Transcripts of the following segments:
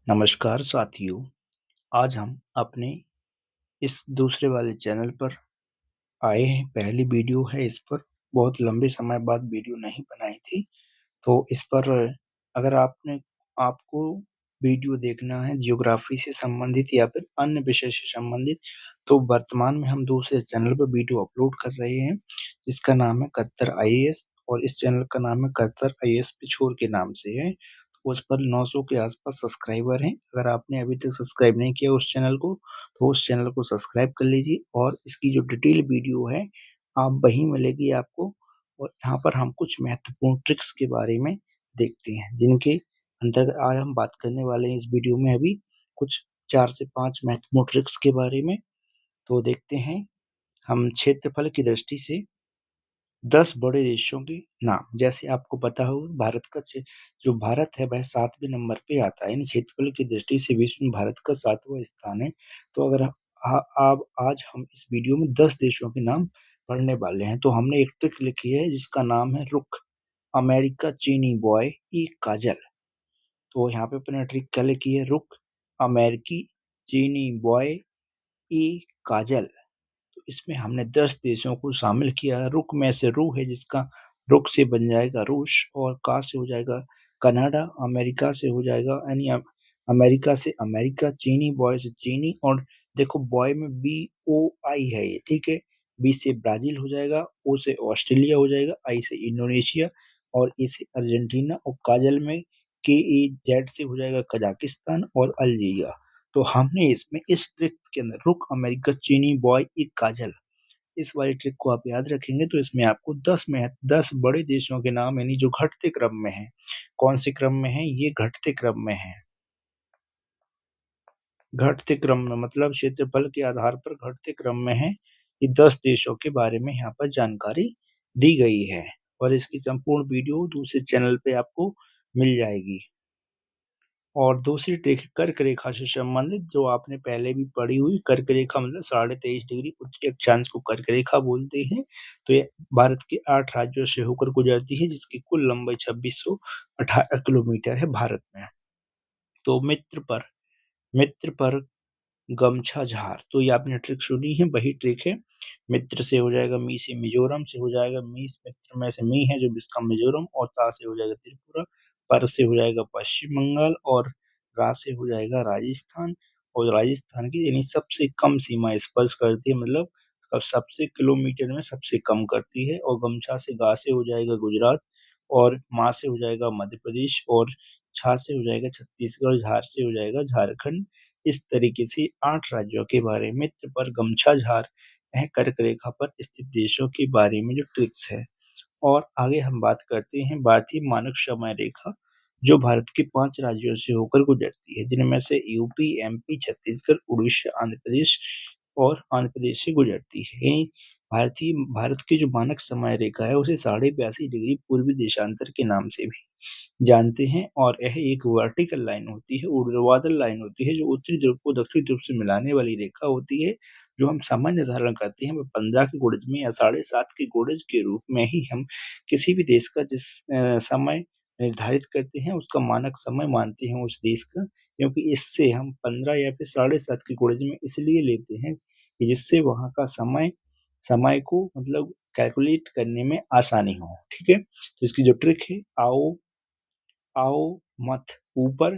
नमस्कार साथियों, आज हम अपने इस दूसरे वाले चैनल पर आए हैं। पहली वीडियो है इस पर, बहुत लंबे समय बाद वीडियो नहीं बनाई थी। तो इस पर अगर आपको वीडियो देखना है ज्योग्राफी से संबंधित या फिर अन्य विषय से संबंधित, तो वर्तमान में हम दूसरे चैनल पर वीडियो अपलोड कर रहे हैं, जिसका नाम है कत्तर आईएएस और इस चैनल का नाम है कत्तर आईएएस पिछोर के नाम से है। तो उस पर 900 के आसपास सब्सक्राइबर हैं। अगर आपने अभी तक सब्सक्राइब नहीं किया उस चैनल को, तो उस चैनल को सब्सक्राइब कर लीजिए और इसकी जो डिटेल वीडियो है, आप वहीं मिलेगी आपको। और यहाँ पर हम कुछ महत्वपूर्ण ट्रिक्स के बारे में देखते हैं, जिनके अंतर्गत आज हम बात करने वाले हैं इस वीडियो में अभी कुछ 4 से 5 महत्वपूर्ण ट्रिक्स के बारे में। तो देखते हैं हम क्षेत्रफल की दृष्टि से 10 बड़े देशों के नाम। जैसे आपको पता हो, जो भारत है वह 7वें नंबर पे आता है, यानी क्षेत्रफल की दृष्टि से विश्व में भारत का 7वां स्थान है। तो अगर आप आज हम इस वीडियो में 10 देशों के नाम पढ़ने वाले हैं। तो हमने एक ट्रिक लिखी है जिसका नाम है रुक अमेरिका चीनी बॉय ई काजल। तो यहाँ पे अपने ट्रिक क्या लिखी है, रुक अमेरिकी चीनी बॉय ई काजल। तो इसमें हमने 10 देशों को शामिल किया है। रुक में से रू है, जिसका रुक से बन जाएगा रूस, और का से हो जाएगा कनाडा, अमेरिका से हो जाएगा यानी अमेरिका से अमेरिका, चीनी बॉय से चीनी, और देखो बॉय में BOI है ये, ठीक है। बी से ब्राजील हो जाएगा, ओ से ऑस्ट्रेलिया हो जाएगा, आई से इंडोनेशिया, और ई से अर्जेंटीना, और काजल में KAZ से हो जाएगा कजाकिस्तान और अल्जीरिया। तो हमने इसमें इस ट्रिक के अंदर रुक अमेरिका चीनी बॉय एक काजल, इस वाली ट्रिक को आप याद रखेंगे तो इसमें आपको 10 बड़े देशों के नाम, यानी जो घटते क्रम में है। कौन से क्रम में है ये? घटते क्रम में है। घटते क्रम में मतलब क्षेत्रफल के आधार पर घटते क्रम में है। ये 10 देशों के बारे में यहाँ पर जानकारी दी गई है, और इसकी संपूर्ण वीडियो दूसरे चैनल पे आपको मिल जाएगी। और दूसरी ट्रिक कर्क रेखा से संबंधित, जो आपने पहले भी पढ़ी हुई। कर्क रेखा मतलब 23.5 डिग्री उत्तरी अक्षांश को कर्क रेखा बोलते हैं। तो ये भारत के 8 राज्यों से होकर गुजरती है, जिसकी कुल लंबाई 2618 किलोमीटर है भारत में। तो मित्र पर गमछा झार, तो ये आपने ट्रिक सुनी है, वही ट्रिक है। मित्र से हो जाएगा मी से मिजोरम से हो जाएगा मी, मित्र में से मी है जो जिसका मिजोरम, और ता से हो जाएगा त्रिपुरा, पर से हो जाएगा पश्चिम बंगाल, और रा से हो जाएगा राजस्थान। और राजस्थान की यानी सबसे कम सीमा स्पर्श करती है, मतलब अब सबसे किलोमीटर में सबसे कम करती है। और गमछा से गा से हो जाएगा गुजरात, और माँ से हो जाएगा मध्य प्रदेश, और छा से हो जाएगा छत्तीसगढ़, झार से हो जाएगा झारखंड। इस तरीके से 8 राज्यों के बारे में, मित्र पर गमछा झार है कर्क रेखा पर स्थित देशों के बारे में जो ट्रिक्स है। और आगे हम बात करते हैं भारतीय मानक समय रेखा, जो भारत के 5 राज्यों से होकर गुजरती है, जिनमें से यूपी, MP, छत्तीसगढ़, उड़ीसा, आंध्र प्रदेश से गुजरती है। यानी भारत की जो मानक समय रेखा है उसे 82.5 डिग्री पूर्वी देशांतर के नाम से भी जानते हैं। और यह एक वर्टिकल लाइन होती है, ऊर्ध्वाधर लाइन होती है, जो उत्तरी ध्रुव को दक्षिणी ध्रुव से मिलाने वाली रेखा होती है। जो हम समय निर्धारण करते हैं वह 15 के गुणज में या 7.5 के गुणज के रूप में ही हम किसी भी देश का जिस समय निर्धारित करते हैं उसका मानक समय मानते हैं उस देश का। क्योंकि इससे हम 15 या फिर 7.5 के गुणज में इसलिए लेते हैं कि जिससे वहाँ का समय समय को मतलब कैलकुलेट करने में आसानी हो, ठीक है। तो इसकी जो ट्रिक है, आओ आओ मत ऊपर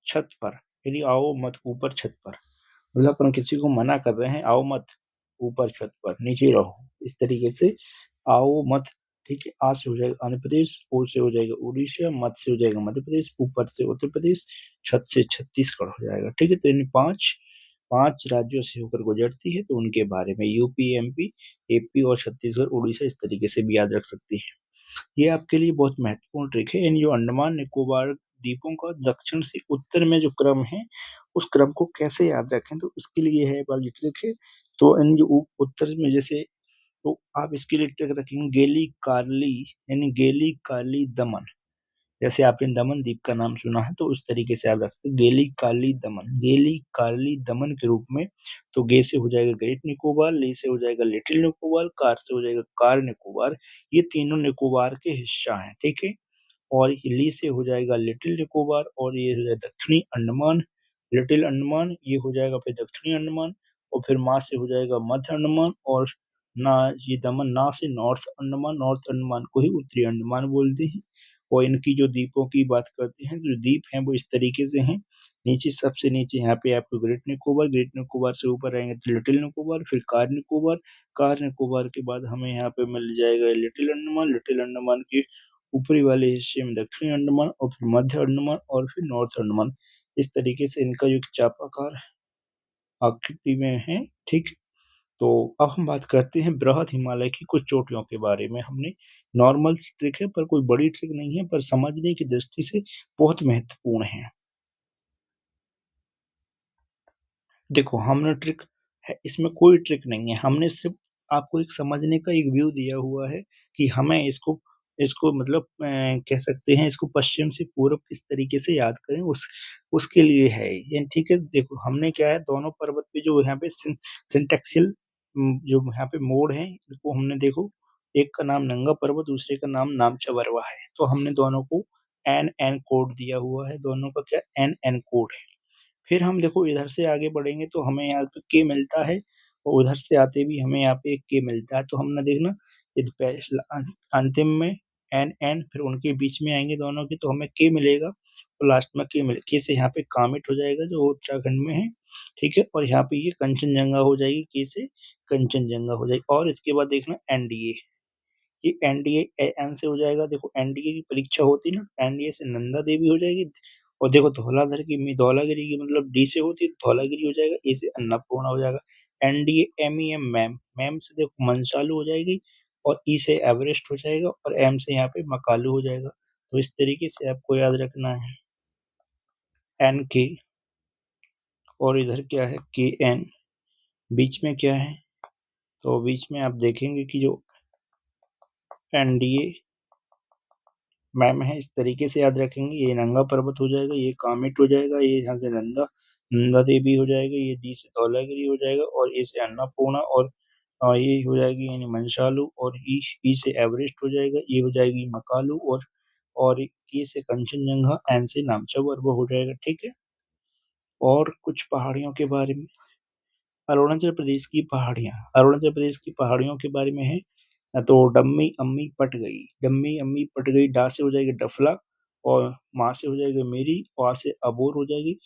छत पर, यानी आओ मत ऊपर छत पर, मतलब अपन किसी को मना कर रहे हैं, आओ मत ऊपर छत पर, नीचे रहो, इस तरीके से आओ मत। ठीक है। आ से हो जाएगा आंध्र प्रदेश, ओ से हो जाएगा उड़ीसा, मत से हो जाएगा मध्य प्रदेश, ऊपर से उत्तर प्रदेश, छत से छत्तीसगढ़ हो जाएगा। ठीक है। तो इन पांच पांच राज्यों से होकर गुजरती है, तो उनके बारे में यूपी, MP, AP और छत्तीसगढ़, उड़ीसा, इस तरीके से भी याद रख सकती है। ये आपके लिए बहुत महत्वपूर्ण ट्रिक है। इन जो अंडमान निकोबार द्वीपों का दक्षिण से उत्तर में जो क्रम है, उस क्रम को कैसे याद रखें, तो उसके लिए है वाली ट्रिक है। तो इन जो उत्तर में जैसे, तो आप इसके लिए ट्रिक रखेंगे गेली कार्ली, यानी गेली कार्ली दमन। जैसे आपने दमन द्वीप का नाम सुना है, तो उस तरीके से आप रख सकते हैं गेली कार्ली दमन, गेली कार्ली दमन के रूप में। तो गे से हो जाएगा ग्रेट निकोबार, ली से हो जाएगा लिटिल निकोबार, कार से हो जाएगा कार निकोबार। ये तीनों निकोबार के हिस्सा हैं, ठीक है। और ली से हो जाएगा लिटिल निकोबार, और ये हो जाएगा दक्षिणी अंडमान, लिटिल अंडमान ये हो जाएगा फिर दक्षिणी अंडमान, और फिर मा से हो जाएगा मध्य अंडमान, और ना ये दमन ना से नॉर्थ अंडमान को ही उत्तरी अंडमान बोलते हैं। और इनकी जो द्वीपों की बात करते हैं, जो द्वीप हैं वो इस तरीके से हैं। नीचे सबसे नीचे यहाँ पे आपको ग्रेट निकोबार से ऊपर आएंगे तो लिटिल निकोबार, फिर कार निकोबार के बाद हमें यहाँ पे मिल जाएगा लिटिल अंडमान के ऊपरी वाले हिस्से में दक्षिणी अंडमान, और फिर मध्य अंडमान, और फिर नॉर्थ अंडमान। इस तरीके से इनका जो एक चापाकार आकृति में है। ठीक। तो अब हम बात करते हैं बृहद हिमालय की कुछ चोटियों के बारे में। हमने नॉर्मल सी ट्रिक है, पर कोई बड़ी ट्रिक नहीं है, पर समझने की दृष्टि से बहुत महत्वपूर्ण है। देखो, हमने ट्रिक है, इसमें कोई ट्रिक नहीं है, हमने सिर्फ आपको एक समझने का एक व्यू दिया हुआ है कि हमें इसको इसको मतलब कह सकते हैं इसको पश्चिम से पूर्व किस तरीके से याद करें, उसके लिए है ये। ठीक है, देखो हमने क्या है, दोनों पर्वत पे जो यहाँ पे सिंटेक्सियल जो यहाँ पे मोड़ है, इसको हमने देखो, एक का नाम नंगा पर्वत, दूसरे का नाम नामचा बरवा है, तो हमने दोनों को एन एन कोड दिया हुआ है, दोनों का क्या एन एन कोड है। फिर हम देखो इधर से आगे बढ़ेंगे तो हमें यहाँ पे के मिलता है, और उधर से आते भी हमें यहाँ पे एक के मिलता है, तो हमने देखना ये अंतिम में एन एन, फिर उनके बीच में आएंगे दोनों के, तो हमें के मिलेगा, और लास्ट में के से यहाँ पे कामिट हो जाएगा जो उत्तराखंड में है। ठीक है, और यहाँ पे ये कंचनजंगा हो जाएगी, के से कंचनजंगा हो जाएगी, और इसके बाद देखना एनडीए, ये एनडीए एन से हो जाएगा। देखो एनडीए की परीक्षा होती है ना, एनडीए से नंदा देवी हो जाएगी, और देखो धौलाधर की धौलागिरी की मतलब डी से होती है तो धौलागिरी हो जाएगा, ए से अन्नपूर्णा हो जाएगा। NDA M E M ma'am, ma'am से देखो मंसालू हो जाएगी, और ई से एवरेस्ट हो जाएगा, और एम से यहाँ पे मकालू हो जाएगा। तो इस तरीके से आपको याद रखना है, एन के, और इधर क्या है के एन, बीच में क्या है, तो बीच में आप देखेंगे कि जो एनडीए मैम है, इस तरीके से याद रखेंगे, ये नंगा पर्वत हो जाएगा, ये कामेट हो जाएगा, ये यहाँ से नंदा नंदा देवी हो जाएगा, ये डी से धौलागिरी हो जाएगा, और ए से अन्नपूर्णा, और ये हो जाएगी यानी मंशालू, और ई से एवरेस्ट हो जाएगा, ये हो जाएगी मकालू, और के से कंचनजंगा, एन से नामचा पर्वत हो जाएगा। ठीक है, और कुछ पहाड़ियों के बारे में, अरुणाचल प्रदेश की पहाड़ियों के बारे में है। तो डम्मी अम्मी पट गई, डा से हो जाएगी डफला, और माँ से हो जाएगी मेरी, और से अबोर हो जाएगी,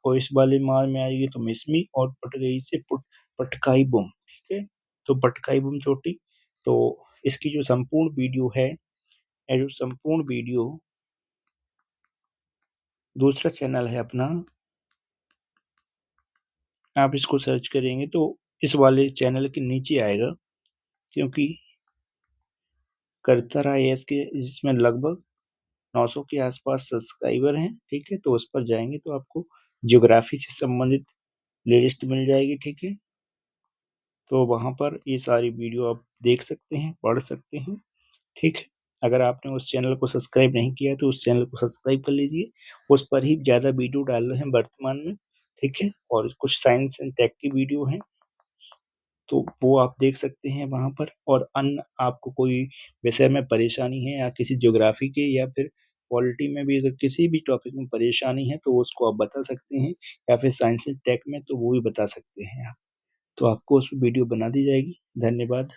और इस वाले माँ में आएगी तो मिसमी, और पट गई से पटकाई बुम। ठीक है, तो पटकाई बुम चोटी। तो इसकी जो संपूर्ण वीडियो है, ये जो संपूर्ण वीडियो दूसरा चैनल है अपना, आप इसको सर्च करेंगे तो इस वाले चैनल के नीचे आएगा, क्योंकि करता रहा है इसके, जिसमें लगभग 900 के आसपास सब्सक्राइबर हैं। ठीक है, तो उस पर जाएंगे तो आपको ज्योग्राफी से संबंधित प्लेलिस्ट मिल जाएगी। ठीक है, तो वहां पर ये सारी वीडियो आप देख सकते हैं, पढ़ सकते हैं। ठीक है, अगर आपने उस चैनल को सब्सक्राइब नहीं किया तो उस चैनल को सब्सक्राइब कर लीजिए, उस पर ही ज़्यादा वीडियो डाल रहे हैं वर्तमान में। ठीक है, और कुछ साइंस एंड टेक की वीडियो हैं, तो वो आप देख सकते हैं वहाँ पर। और अन्य आपको कोई विषय में परेशानी है, या किसी ज्योग्राफी के या फिर पॉलिटी में भी अगर किसी भी टॉपिक में परेशानी है तो उसको आप बता सकते हैं, या फिर साइंस एंड टेक में तो वो भी बता सकते हैं आप, तो आपको उस वीडियो बना दी जाएगी। धन्यवाद।